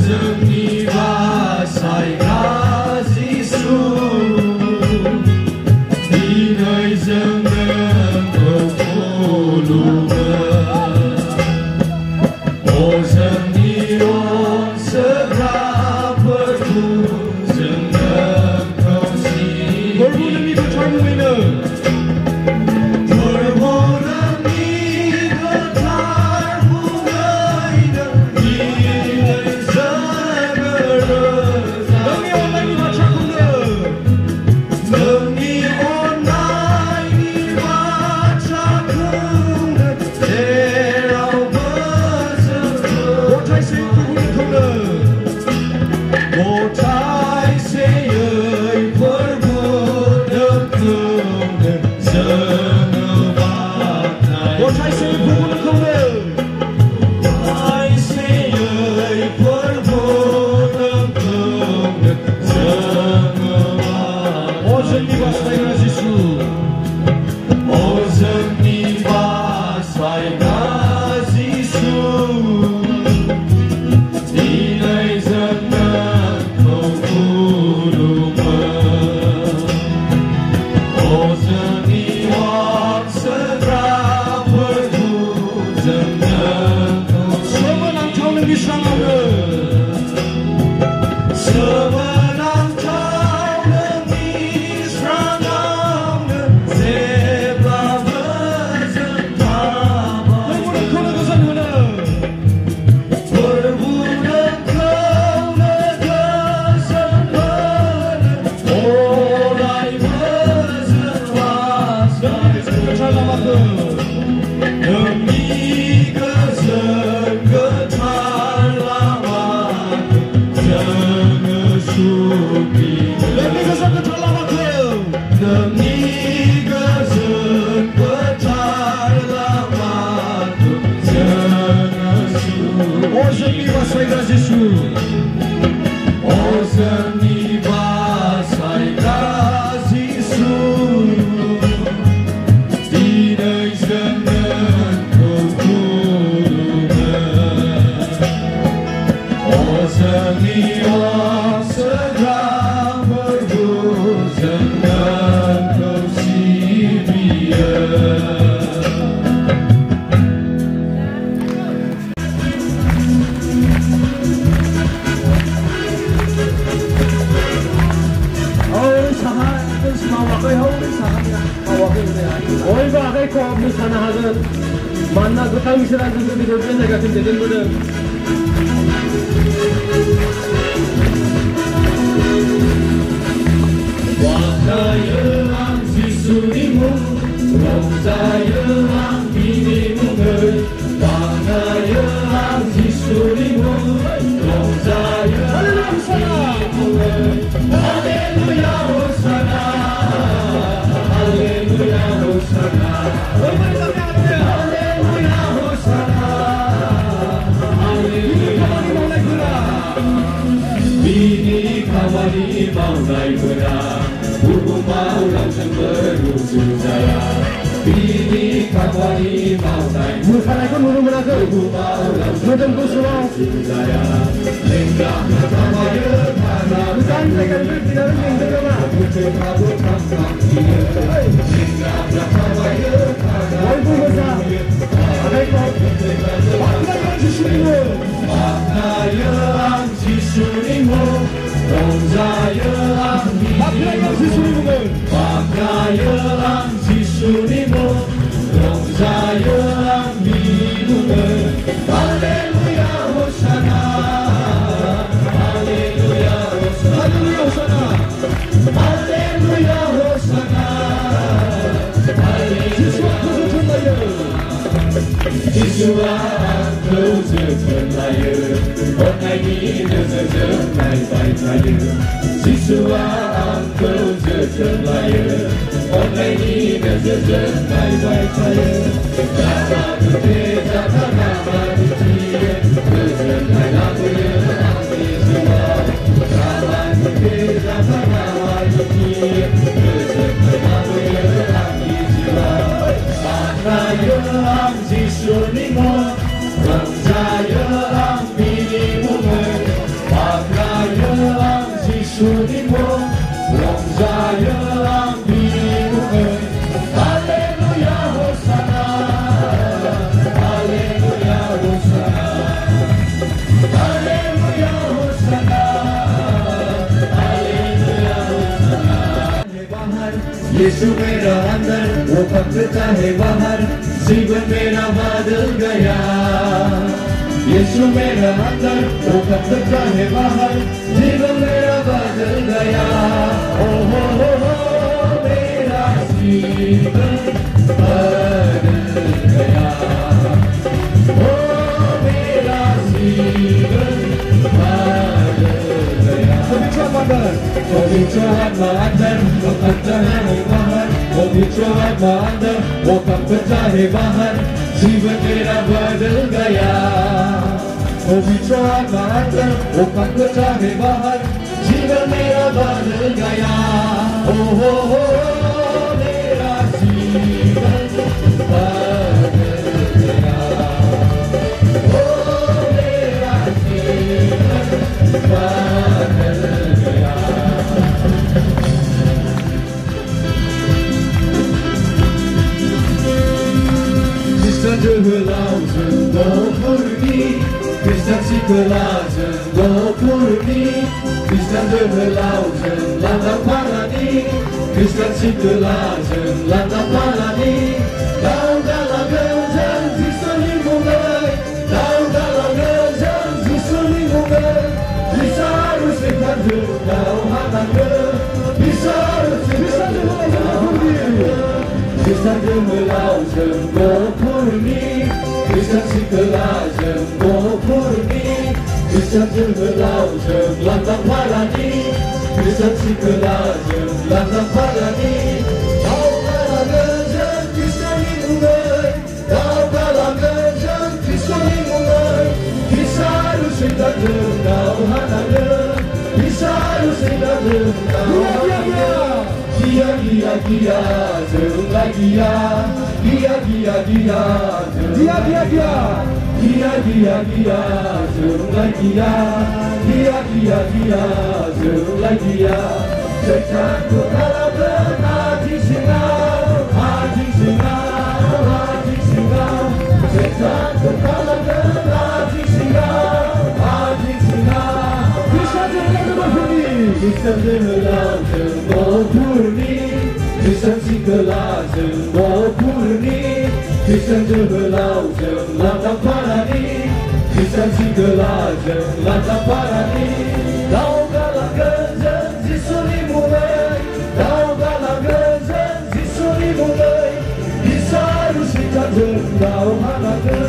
जोंनि बासायग्रा जिसु दिनै जों नोंखौ खुलुमो जोंनि अनसोग्राफोरखौ जों नोंखौ सिबियो मानोना गोथां इसोरा जोंखौ बे जायगासिम दैदेनबोदों बाख्नायो आं जिसुनि मुं रंजायो आं बिनि मुङै बाख्नायो आं जिसुनि मुं रंजायो बिनि मुङै हालेलुया हसाना हालेलुया हसाना खामानि मावनायफोरा बुहुमाव रावजोंबो रुजुजाया बिनि खामानि मावनाय मोसानायखौ नुनो मोनाखै बुहुमाव मोदोमखौ सुनाव रुजुजाया लेंग्राफ्रा थाबायो खाना गोजान जायगानिफ्राय फैनानै लेंदों नामा गोथैफ्राबो थांखांफिनो लेंग्राफ्रा थाबायो खाना बयबो मोसा बाख्नायो आं जिसुनि मुं रंजायो आं बाख्नायो आं जिसुनि मुं रंजायो आं बिनि मुङै हालेलुया हसाना हालेलुया हसाना हालेलुया हसाना जिसुआ आंखौ जोथोन लायो अननायनि नोजोरजों नायबाय थायो जिसुआ आंखौ जोथोन लायो अननायनि नोजोरजों नायबाय थायो जाबा गोथे जाबा नामा दिन्थियो गोजोननाय लाबोयो आंनि जिउआव जाबा गोथे जाबा नामा दिन्थियो गोजोननाय लाबोयो आंनि जिउआव बाख्नायो आं जिसुनि मुं रंजायो आं बाहर, यीशु मेरा अंदर, वो पकड़ता है बाहर, जीवन मेरा बदल गया। यीशु मेरा अंदर, वो पकड़ता है बाहर, जीवन मेरा बदल गया। ओ हो मेरा जीवन बदल गया। ओ मेरा जीवन बदल गया। पवित्र आत्मा अंदर, वो पकड़ता है बाहर, पवित्र आत्मा अंदर, वो पकड़ता है बाहर, जीवन मेरा बदल गया। पवित्र आत्मा अंदर, वो पकड़ता है बाहर, जीवन मेरा बदल गया। ओ हो मेरा जीवन बदल गया। ओ मेरा जीवन बदल गया। Christian de gelaufen, go pour lui. Christian si gelaufen, go pour lui. Christian de gelaufen, landa paradis. Christian si gelaufen, landa paradis. Down la geuzen, zisoni mungay. Down la geuzen, zisoni mungay. Bisaru se kandu, down hanangö. Bisaru se kandu, down hanangö. Christian de gelaufen, go pour lui. Christian si gelaufen, go pour lui. Christian de gelaufen, landa paradis. Christian si gelaufen, landa paradis. Down la geuzen, zisoni mungay. Down la geuzen, zisoni mungay. Bisaru se kandu, down hanangö. Bisaru se kandu, down hanangö. Gia, gia, gia, zerunglah gia. Gia, gia, gia, Dia dia dia. gia, gia, gia, zerunglah gia. Gia, gia, gia, zerunglah gia. Setan ku dalam hati singgah, hati singgah, hati singgah. Setan ku dalam hati singgah, hati singgah. Christian de gelaufen. Christian de gelaufen, go pour lui. Christian si gelaufen, go pour lui. Christian de gelaufen, landa paradis. Christian si gelaufen, landa paradis. Down la geuzen, zisoni mungay. Down la geuzen, zisoni mungay. Bisaru si kandu, down hanangö.